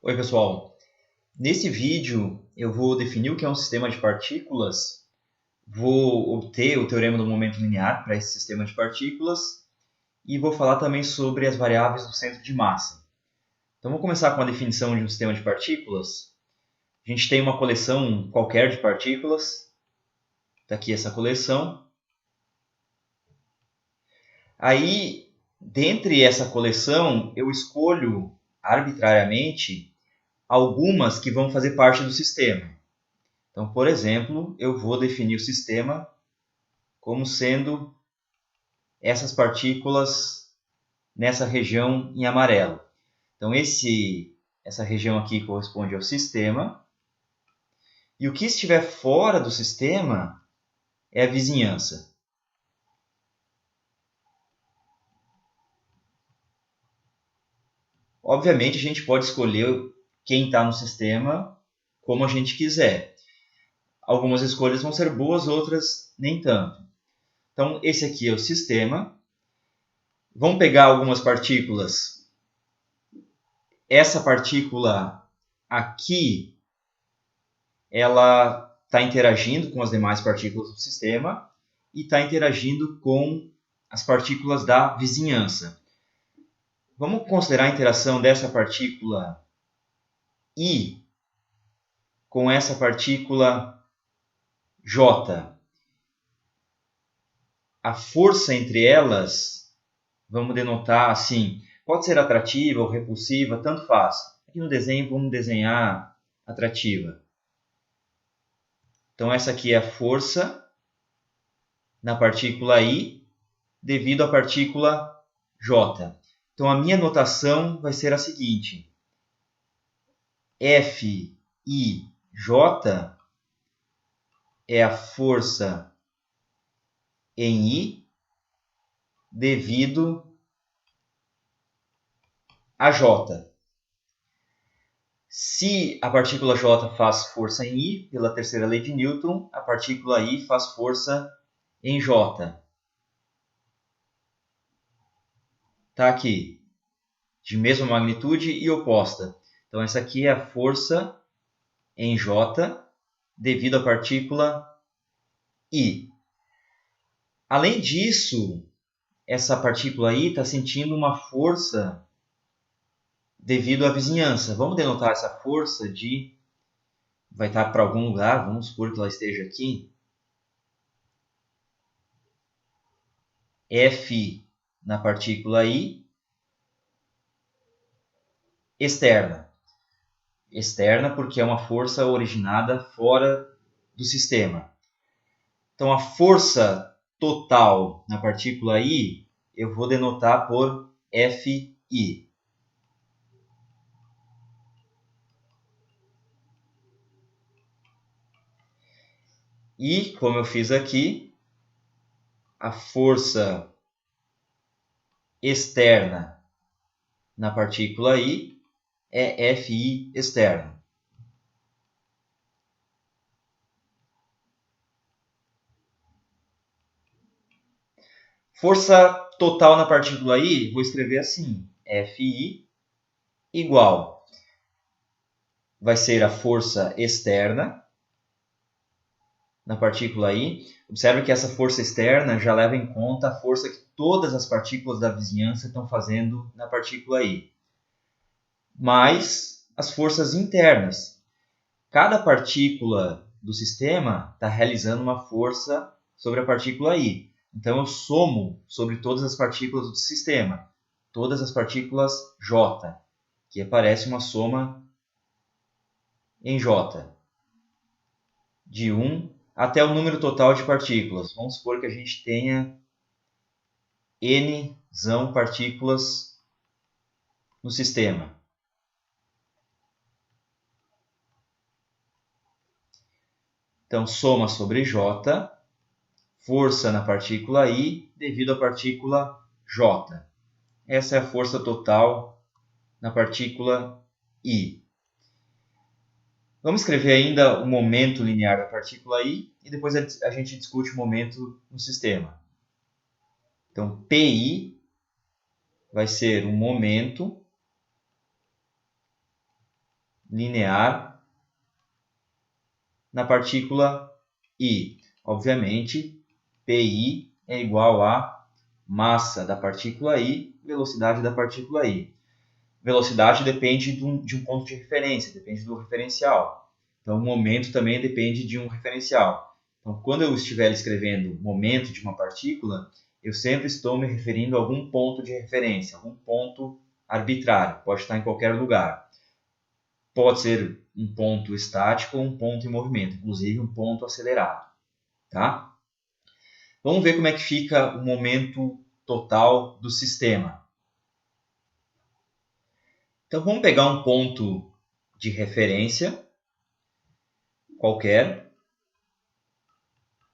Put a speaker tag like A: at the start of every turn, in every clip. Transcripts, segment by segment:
A: Oi, pessoal. Nesse vídeo eu vou definir o que é um sistema de partículas, vou obter o teorema do momento linear para esse sistema de partículas e vou falar também sobre as variáveis do centro de massa. Então vamos começar com a definição de um sistema de partículas. A gente tem uma coleção qualquer de partículas, está aqui essa coleção. Aí, dentre essa coleção, eu escolho arbitrariamente algumas que vão fazer parte do sistema. Então, por exemplo, eu vou definir o sistema como sendo essas partículas nessa região em amarelo. Então, essa região aqui corresponde ao sistema. E o que estiver fora do sistema é a vizinhança. Obviamente, a gente pode escolher quem está no sistema como a gente quiser. Algumas escolhas vão ser boas, outras nem tanto. Então, esse aqui é o sistema. Vamos pegar algumas partículas. Essa partícula aqui, ela está interagindo com as demais partículas do sistema e está interagindo com as partículas da vizinhança. Vamos considerar a interação dessa partícula I com essa partícula J. A força entre elas, vamos denotar assim, pode ser atrativa ou repulsiva, tanto faz. Aqui no desenho vamos desenhar atrativa. Então essa aqui é a força na partícula I devido à partícula J. Então a minha notação vai ser a seguinte: Fij é a força em I devido a J. Se a partícula J faz força em I, pela terceira lei de Newton, a partícula I faz força em J. Está aqui, de mesma magnitude e oposta. Então essa aqui é a força em J devido à partícula I. Além disso, essa partícula I está sentindo uma força devido à vizinhança. Vamos denotar essa força de... vai estar para algum lugar, vamos supor que ela esteja aqui. F na partícula I, externa. Externa porque é uma força originada fora do sistema. Então, a força total na partícula I, eu vou denotar por Fi. E, como eu fiz aqui, a força externa na partícula I é Fi externo. Força total na partícula I, vou escrever assim, Fi igual, vai ser a força externa na partícula I. Observe que essa força externa já leva em conta a força que todas as partículas da vizinhança estão fazendo na partícula I, mais as forças internas. Cada partícula do sistema está realizando uma força sobre a partícula I. Então eu somo sobre todas as partículas do sistema, todas as partículas J, que aparece uma soma em J, de 1 até o número total de partículas. Vamos supor que a gente tenha N partículas no sistema. Então, soma sobre J, força na partícula I devido à partícula J. Essa é a força total na partícula I. Vamos escrever ainda o momento linear da partícula I e depois a gente discute o momento no sistema. Então, Pi vai ser um momento linear na partícula I. Obviamente, PI é igual a massa da partícula I, velocidade da partícula I. Velocidade depende de um ponto de referência, depende do referencial. Então, o momento também depende de um referencial. Então, quando eu estiver escrevendo momento de uma partícula, eu sempre estou me referindo a algum ponto de referência, algum ponto arbitrário, pode estar em qualquer lugar. Pode ser um ponto estático ou um ponto em movimento, inclusive um ponto acelerado. Tá? Vamos ver como é que fica o momento total do sistema. Então, vamos pegar um ponto de referência qualquer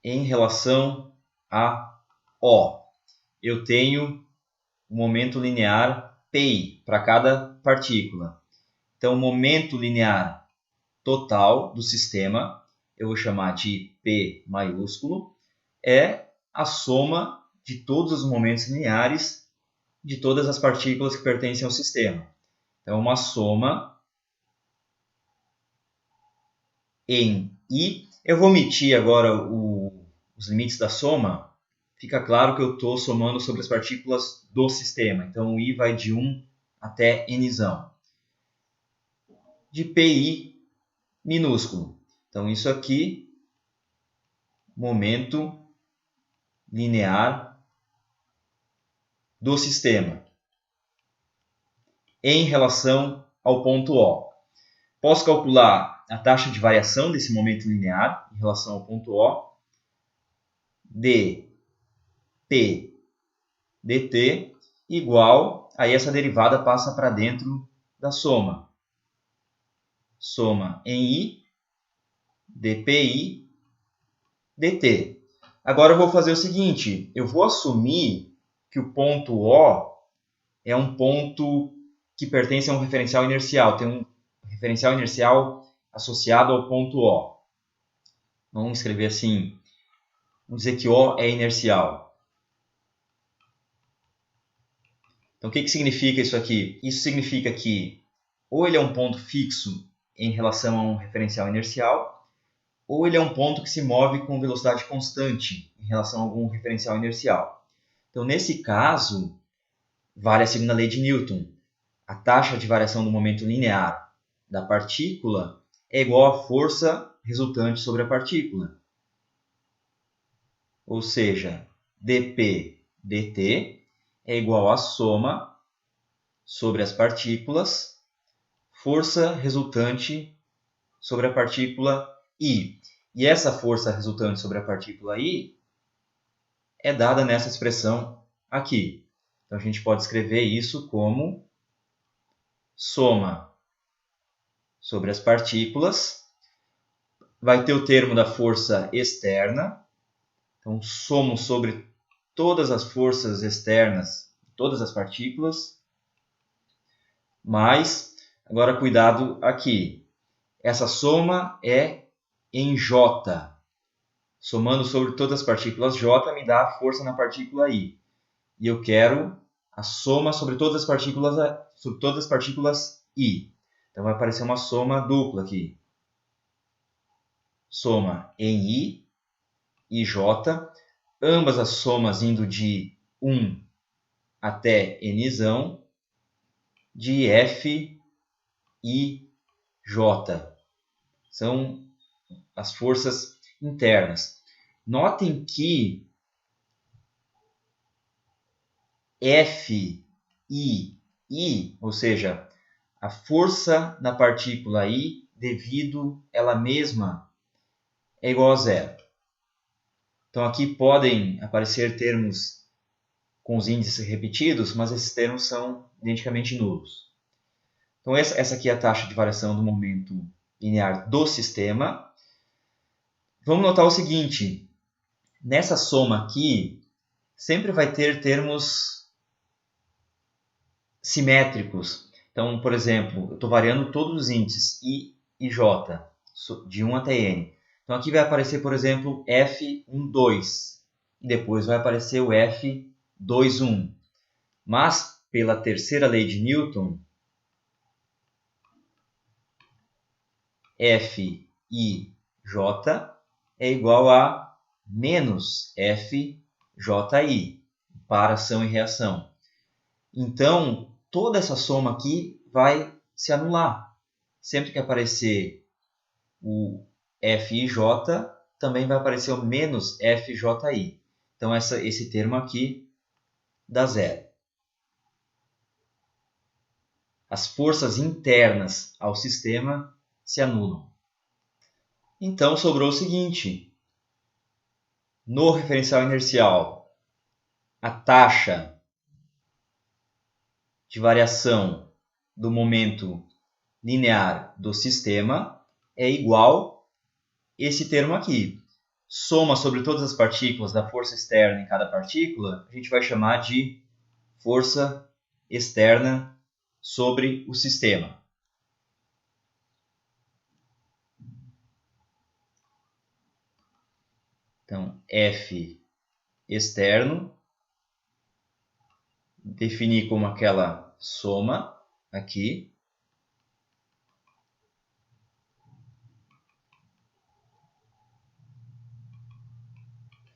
A: em relação a O. Eu tenho o momento linear PI para cada partícula. Então, o momento linear total do sistema, eu vou chamar de P maiúsculo, é a soma de todos os momentos lineares de todas as partículas que pertencem ao sistema. Então, uma soma em I. Eu vou omitir agora os limites da soma. Fica claro que eu estou somando sobre as partículas do sistema. Então, o I vai de 1 até Nzão. De PI minúsculo. Então, isso aqui, momento linear do sistema em relação ao ponto O. Posso calcular a taxa de variação desse momento linear em relação ao ponto O, dp dt, igual, aí essa derivada passa para dentro da soma. Soma em I, dpi, dt. Agora eu vou fazer o seguinte, eu vou assumir que o ponto O é um ponto que pertence a um referencial inercial, tem um referencial inercial associado ao ponto O. Vamos escrever assim, vamos dizer que O é inercial. Então, o que significa isso aqui? Isso significa que ou ele é um ponto fixo em relação a um referencial inercial, ou ele é um ponto que se move com velocidade constante em relação a algum referencial inercial. Então, nesse caso, vale a segunda lei de Newton. A taxa de variação do momento linear da partícula é igual à força resultante sobre a partícula. Ou seja, dp dt é igual à soma sobre as partículas, força resultante sobre a partícula I. E essa força resultante sobre a partícula I é dada nessa expressão aqui. Então, a gente pode escrever isso como soma sobre as partículas. Vai ter o termo da força externa. Então, somo sobre todas as forças externas, todas as partículas. Mas, agora cuidado aqui. Essa soma é em J. Somando sobre todas as partículas J me dá a força na partícula I. E eu quero a soma sobre todas as partículas I. Então vai aparecer uma soma dupla aqui. Soma em I e J. Ambas as somas indo de 1 até Nzão, de F e J. São as forças internas. Notem que F, I, ou seja, a força na partícula I devido ela mesma é igual a zero. Então aqui podem aparecer termos com os índices repetidos, mas esses termos são identicamente nulos. Então essa aqui é a taxa de variação do momento linear do sistema. Vamos notar o seguinte, nessa soma aqui, sempre vai ter termos simétricos. Então, por exemplo, eu estou variando todos os índices I e J, de 1 até N. Então, aqui vai aparecer, por exemplo, F12, e depois vai aparecer o F21. Mas, pela terceira lei de Newton, FIJ é igual a menos FJI, para ação e reação. Então, toda essa soma aqui vai se anular. Sempre que aparecer o FIJ, também vai aparecer o menos FJI. Então, esse termo aqui dá zero. As forças internas ao sistema se anulam. Então, sobrou o seguinte. No referencial inercial, a taxa de variação do momento linear do sistema é igual a esse termo aqui. Soma sobre todas as partículas da força externa em cada partícula, a gente vai chamar de força externa sobre o sistema. Então, F externo, definir como aquela soma aqui.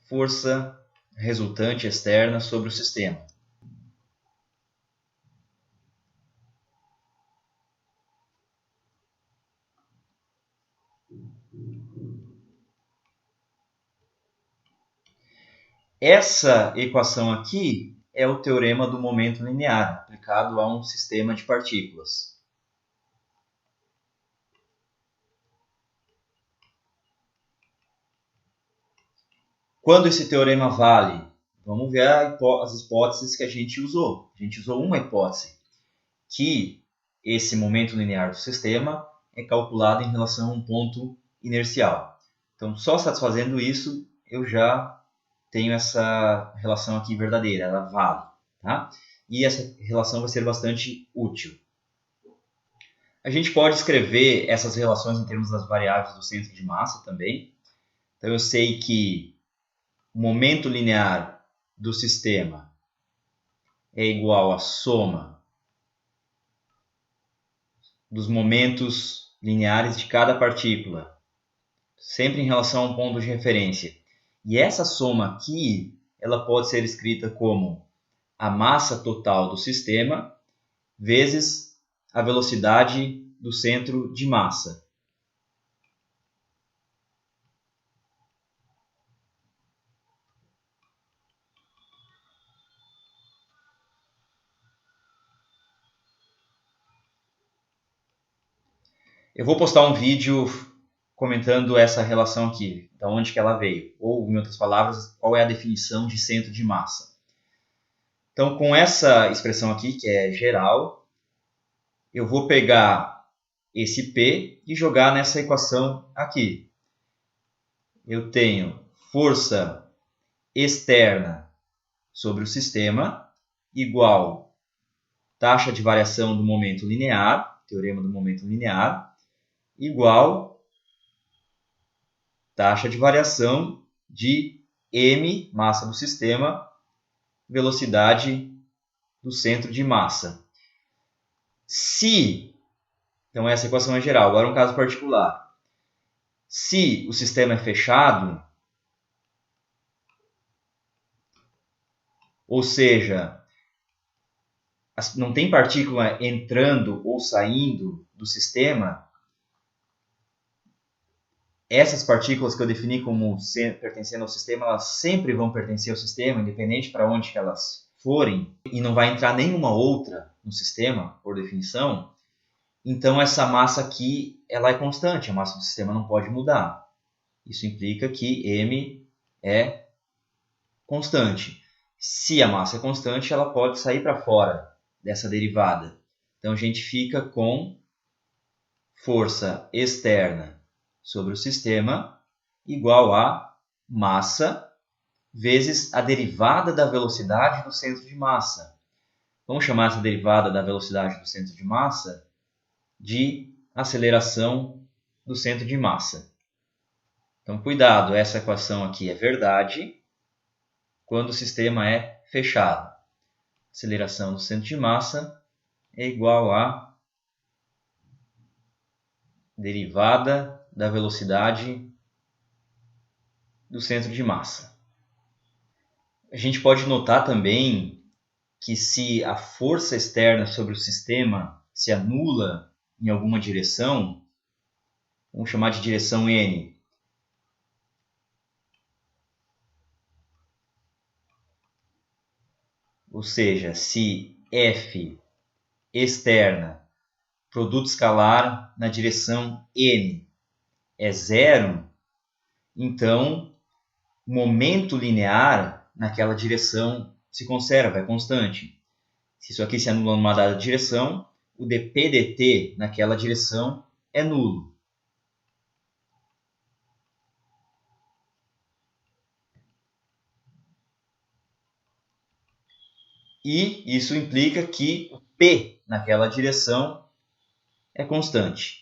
A: Força resultante externa sobre o sistema. Essa equação aqui é o teorema do momento linear, aplicado a um sistema de partículas. Quando esse teorema vale? Vamos ver as hipóteses que a gente usou. A gente usou uma hipótese, que esse momento linear do sistema é calculado em relação a um ponto inercial. Então, só satisfazendo isso, eu já tenho essa relação aqui verdadeira, ela vale. Tá? E essa relação vai ser bastante útil. A gente pode escrever essas relações em termos das variáveis do centro de massa também. Então, eu sei que o momento linear do sistema é igual à soma dos momentos lineares de cada partícula, sempre em relação a um ponto de referência. E essa soma aqui, ela pode ser escrita como a massa total do sistema vezes a velocidade do centro de massa. Eu vou postar um vídeo comentando essa relação aqui, de onde que ela veio, ou, em outras palavras, qual é a definição de centro de massa. Então, com essa expressão aqui, que é geral, eu vou pegar esse P e jogar nessa equação aqui. Eu tenho força externa sobre o sistema igual taxa de variação do momento linear, teorema do momento linear, igual taxa de variação de m, massa do sistema, velocidade do centro de massa. Então essa equação é geral, agora um caso particular. Se o sistema é fechado, ou seja, não tem partícula entrando ou saindo do sistema, essas partículas que eu defini como pertencendo ao sistema, elas sempre vão pertencer ao sistema, independente para onde que elas forem, e não vai entrar nenhuma outra no sistema, por definição. Então, essa massa aqui ela é constante, a massa do sistema não pode mudar. Isso implica que m é constante. Se a massa é constante, ela pode sair para fora dessa derivada. Então, a gente fica com força externa sobre o sistema igual a massa vezes a derivada da velocidade do centro de massa. Vamos chamar essa derivada da velocidade do centro de massa de aceleração do centro de massa. Então, cuidado, essa equação aqui é verdade quando o sistema é fechado. Aceleração do centro de massa é igual a derivada da velocidade do centro de massa. A gente pode notar também que se a força externa sobre o sistema se anula em alguma direção, vamos chamar de direção N, ou seja, se F externa, produto escalar na direção N, é zero, então o momento linear naquela direção se conserva, é constante. Se isso aqui se anula numa dada direção, o dp dt naquela direção é nulo. E isso implica que o p naquela direção é constante.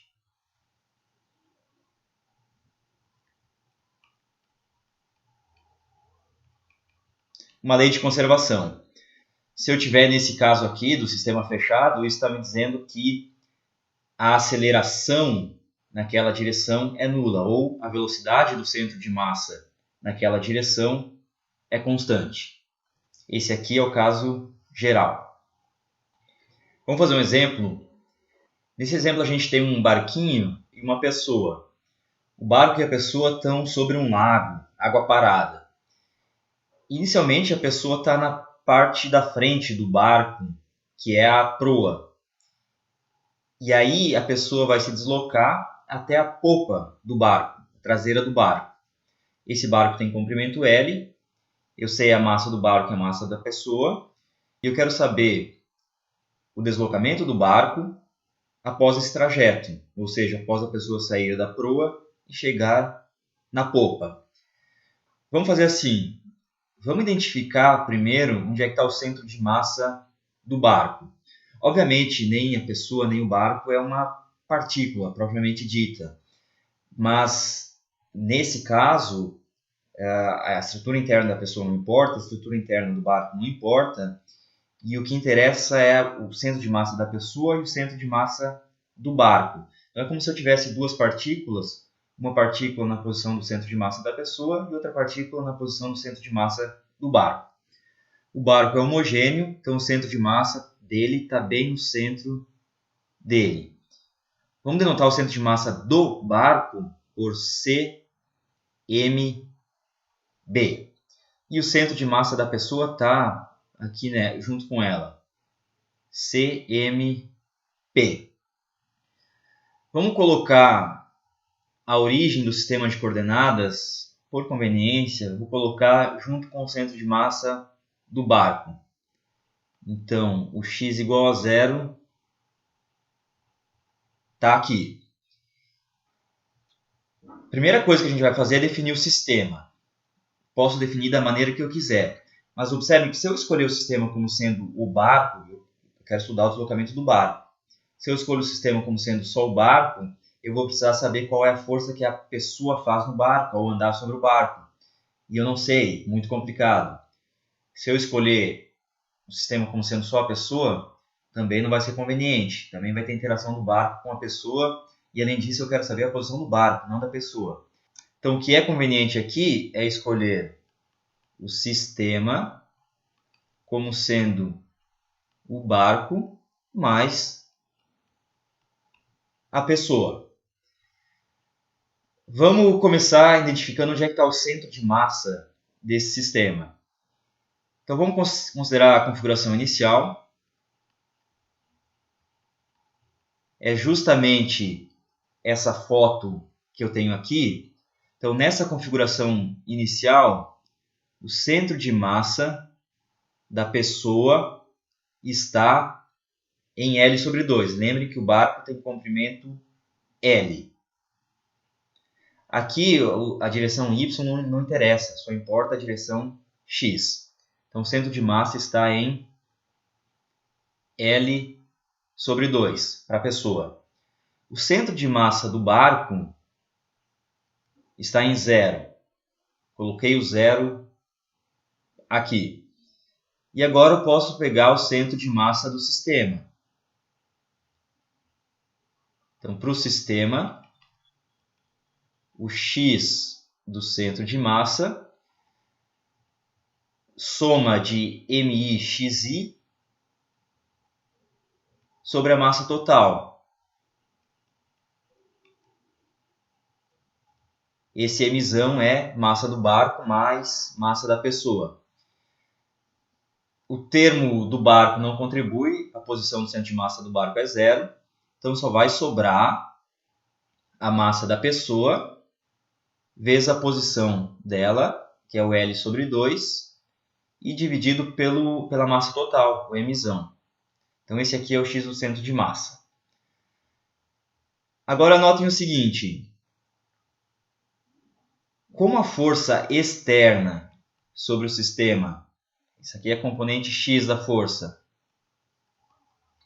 A: Uma lei de conservação. Se eu tiver nesse caso aqui do sistema fechado, isso está me dizendo que a aceleração naquela direção é nula, ou a velocidade do centro de massa naquela direção é constante. Esse aqui é o caso geral. Vamos fazer um exemplo. Nesse exemplo a gente tem um barquinho e uma pessoa. O barco e a pessoa estão sobre um lago, água parada. Inicialmente a pessoa está na parte da frente do barco, que é a proa. E aí a pessoa vai se deslocar até a popa do barco, a traseira do barco. Esse barco tem comprimento L, eu sei a massa do barco e a massa da pessoa, e eu quero saber o deslocamento do barco após esse trajeto, ou seja, após a pessoa sair da proa e chegar na popa. Vamos fazer assim, vamos identificar primeiro onde é que está o centro de massa do barco. Obviamente, nem a pessoa nem o barco é uma partícula propriamente dita, mas nesse caso a estrutura interna da pessoa não importa, a estrutura interna do barco não importa, e o que interessa é o centro de massa da pessoa e o centro de massa do barco. Então é como se eu tivesse duas partículas, uma partícula na posição do centro de massa da pessoa e outra partícula na posição do centro de massa do barco. O barco é homogêneo, então o centro de massa dele está bem no centro dele. Vamos denotar o centro de massa do barco por CMB. E o centro de massa da pessoa está aqui, né, junto com ela. CMP. Vamos colocar a origem do sistema de coordenadas, por conveniência, vou colocar junto com o centro de massa do barco. Então, o x igual a zero está aqui. Primeira coisa que a gente vai fazer é definir o sistema. Posso definir da maneira que eu quiser. Mas observe que se eu escolher o sistema como sendo o barco, eu quero estudar o deslocamento do barco. Se eu escolho o sistema como sendo só o barco, eu vou precisar saber qual é a força que a pessoa faz no barco ao andar sobre o barco. E eu não sei, muito complicado. Se eu escolher o sistema como sendo só a pessoa, também não vai ser conveniente. Também vai ter interação do barco com a pessoa. E além disso, eu quero saber a posição do barco, não da pessoa. Então, o que é conveniente aqui é escolher o sistema como sendo o barco mais a pessoa. Vamos começar identificando onde é que está o centro de massa desse sistema. Então, vamos considerar a configuração inicial. É justamente essa foto que eu tenho aqui. Então, nessa configuração inicial, o centro de massa da pessoa está em L sobre 2. Lembre que o barco tem comprimento L. Aqui a direção Y não interessa, só importa a direção X. Então o centro de massa está em L sobre 2 para a pessoa. O centro de massa do barco está em 0. Coloquei o 0 aqui. E agora eu posso pegar o centro de massa do sistema. Então, para o sistema, o x do centro de massa, soma de mi xi sobre a massa total. Esse mzão é massa do barco mais massa da pessoa. O termo do barco não contribui, a posição do centro de massa do barco é 0, então só vai sobrar a massa da pessoa vezes a posição dela, que é o L sobre 2, e dividido pela massa total, o mzão. Então esse aqui é o x do centro de massa. Agora notem o seguinte, como a força externa sobre o sistema, isso aqui é a componente x da força,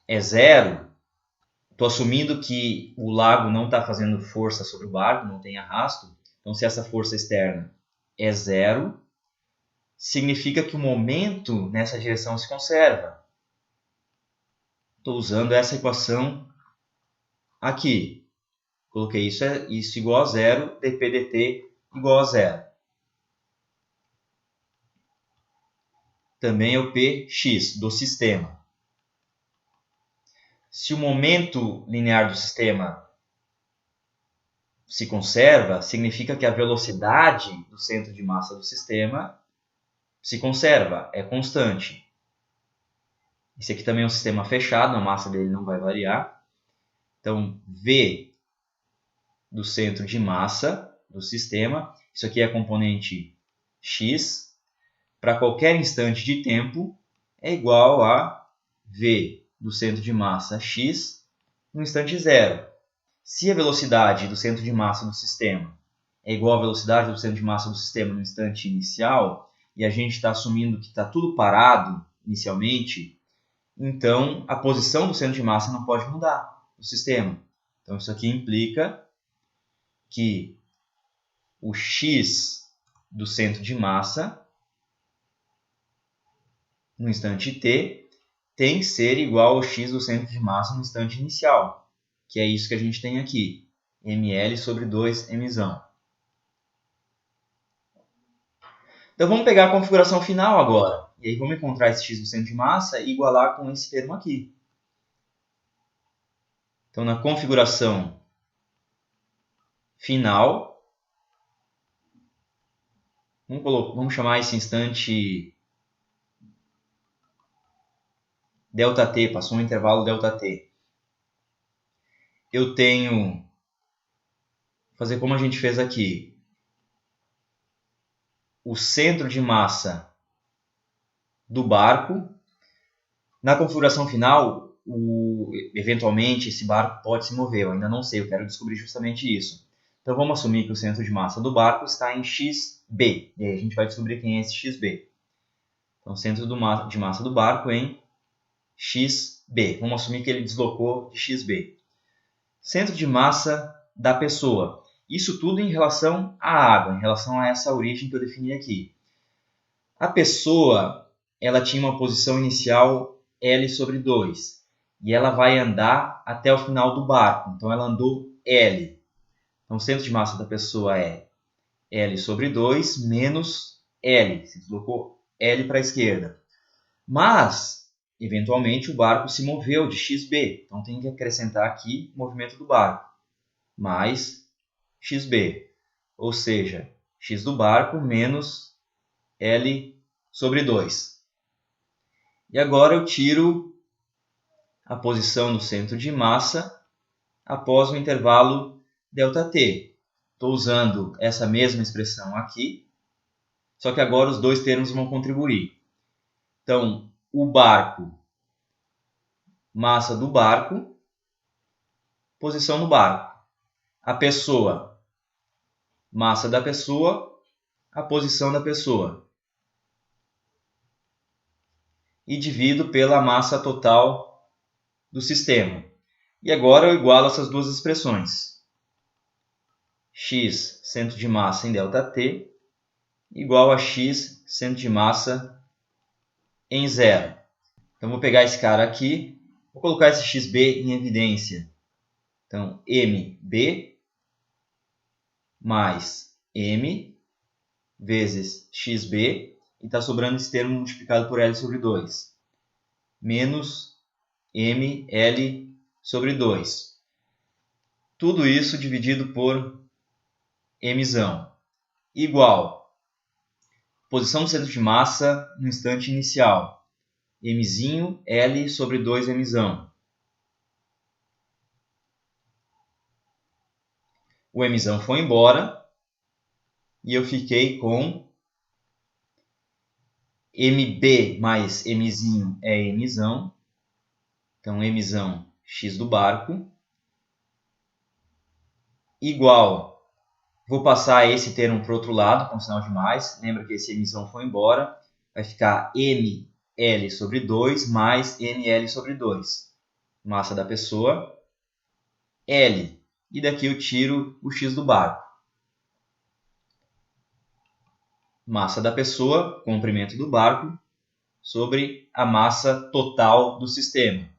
A: é 0, estou assumindo que o lago não está fazendo força sobre o barco, não tem arrasto. Então, se essa força externa é 0, significa que o momento nessa direção se conserva. Estou usando essa equação aqui. Coloquei isso igual a 0, dp dt igual a 0. Também é o px do sistema. Se o momento linear do sistema se conserva, significa que a velocidade do centro de massa do sistema se conserva, é constante. Esse aqui também é um sistema fechado, a massa dele não vai variar. Então, V do centro de massa do sistema, isso aqui é a componente x, para qualquer instante de tempo, é igual a V do centro de massa x no instante zero. Se a velocidade do centro de massa do sistema é igual à velocidade do centro de massa do sistema no instante inicial, e a gente está assumindo que está tudo parado inicialmente, então a posição do centro de massa não pode mudar no sistema. Então isso aqui implica que o x do centro de massa no instante t tem que ser igual ao x do centro de massa no instante inicial, que é isso que a gente tem aqui, ml sobre 2mzão. Então vamos pegar a configuração final agora, e aí vamos encontrar esse x do centro de massa e igualar com esse termo aqui. Então na configuração final, vamos chamar esse instante ΔT, passou um intervalo ΔT. Eu tenho, fazer como a gente fez aqui, o centro de massa do barco. Na configuração final, eventualmente esse barco pode se mover, eu ainda não sei, eu quero descobrir justamente isso. Então vamos assumir que o centro de massa do barco está em xb, e aí a gente vai descobrir quem é esse xb. Então o centro de massa do barco em xb, vamos assumir que ele deslocou de xb. Centro de massa da pessoa. Isso tudo em relação à água, em relação a essa origem que eu defini aqui. A pessoa, ela tinha uma posição inicial L sobre 2. E ela vai andar até o final do barco. Então ela andou L. Então o centro de massa da pessoa é L sobre 2 menos L. Se deslocou L para a esquerda. Mas, eventualmente, o barco se moveu de xb. Então tem que acrescentar aqui o movimento do barco. Mais xb, ou seja, x do barco menos L sobre 2. E agora eu tiro a posição do centro de massa após o intervalo ΔT. Estou usando essa mesma expressão aqui, só que agora os dois termos vão contribuir. Então, o barco, massa do barco, posição do barco. A pessoa, massa da pessoa, a posição da pessoa. E divido pela massa total do sistema. E agora eu igualo essas duas expressões. X, centro de massa em ΔT, igual a x, centro de massa em 0. Então vou pegar esse cara aqui, vou colocar esse xb em evidência. Então, MB mais M vezes XB, e está sobrando esse termo multiplicado por L sobre 2, menos ML sobre 2. Tudo isso dividido por Mzão, igual posição do centro de massa no instante inicial, Mzinho L sobre 2Mzão. O Mzão foi embora e eu fiquei com MB mais Mzinho é Mzão. Então, Mzão x do barco igual, vou passar esse termo para o outro lado com sinal de mais. Lembra que esse Mzão foi embora. Vai ficar ML sobre 2 mais ML sobre 2. Massa da pessoa, L. E daqui eu tiro o x do barco. Massa da pessoa, comprimento do barco, sobre a massa total do sistema.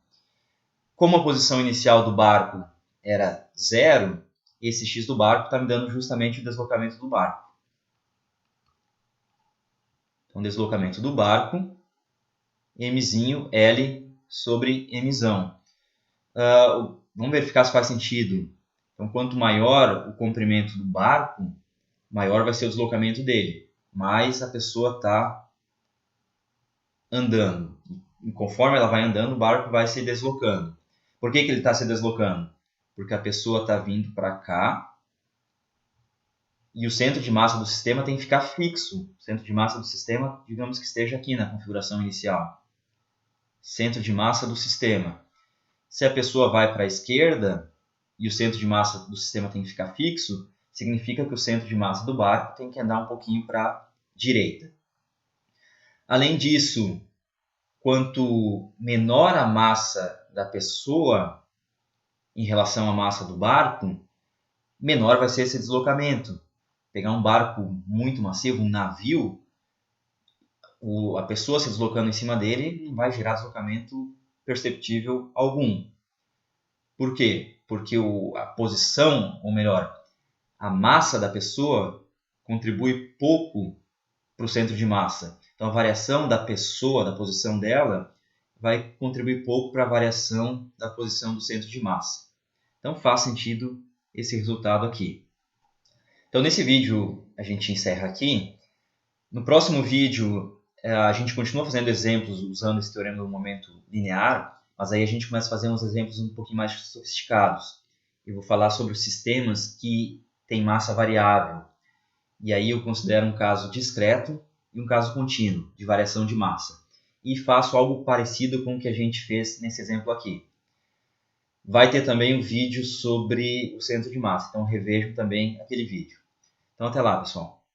A: Como a posição inicial do barco era 0, esse x do barco está me dando justamente o deslocamento do barco. Então, deslocamento do barco, Mzinho L sobre Mzão. Vamos verificar se faz sentido. Então, quanto maior o comprimento do barco, maior vai ser o deslocamento dele. Mais a pessoa está andando. E conforme ela vai andando, o barco vai se deslocando. Por que ele está se deslocando? Porque a pessoa está vindo para cá e o centro de massa do sistema tem que ficar fixo. O centro de massa do sistema, digamos que esteja aqui na configuração inicial. Centro de massa do sistema. Se a pessoa vai para a esquerda e o centro de massa do sistema tem que ficar fixo, significa que o centro de massa do barco tem que andar um pouquinho para a direita. Além disso, quanto menor a massa da pessoa em relação à massa do barco, menor vai ser esse deslocamento. Pegar um barco muito massivo, um navio, a pessoa se deslocando em cima dele não vai gerar deslocamento perceptível algum. Por quê? Porque a posição, ou melhor, a massa da pessoa contribui pouco para o centro de massa. Então, a variação da pessoa, da posição dela, vai contribuir pouco para a variação da posição do centro de massa. Então, faz sentido esse resultado aqui. Então, nesse vídeo, a gente encerra aqui. No próximo vídeo, a gente continua fazendo exemplos usando esse teorema do momento linear, mas aí a gente começa a fazer uns exemplos um pouquinho mais sofisticados. Eu vou falar sobre os sistemas que têm massa variável. E aí eu considero um caso discreto e um caso contínuo, de variação de massa. E faço algo parecido com o que a gente fez nesse exemplo aqui. Vai ter também um vídeo sobre o centro de massa, então revejam também aquele vídeo. Então até lá, pessoal.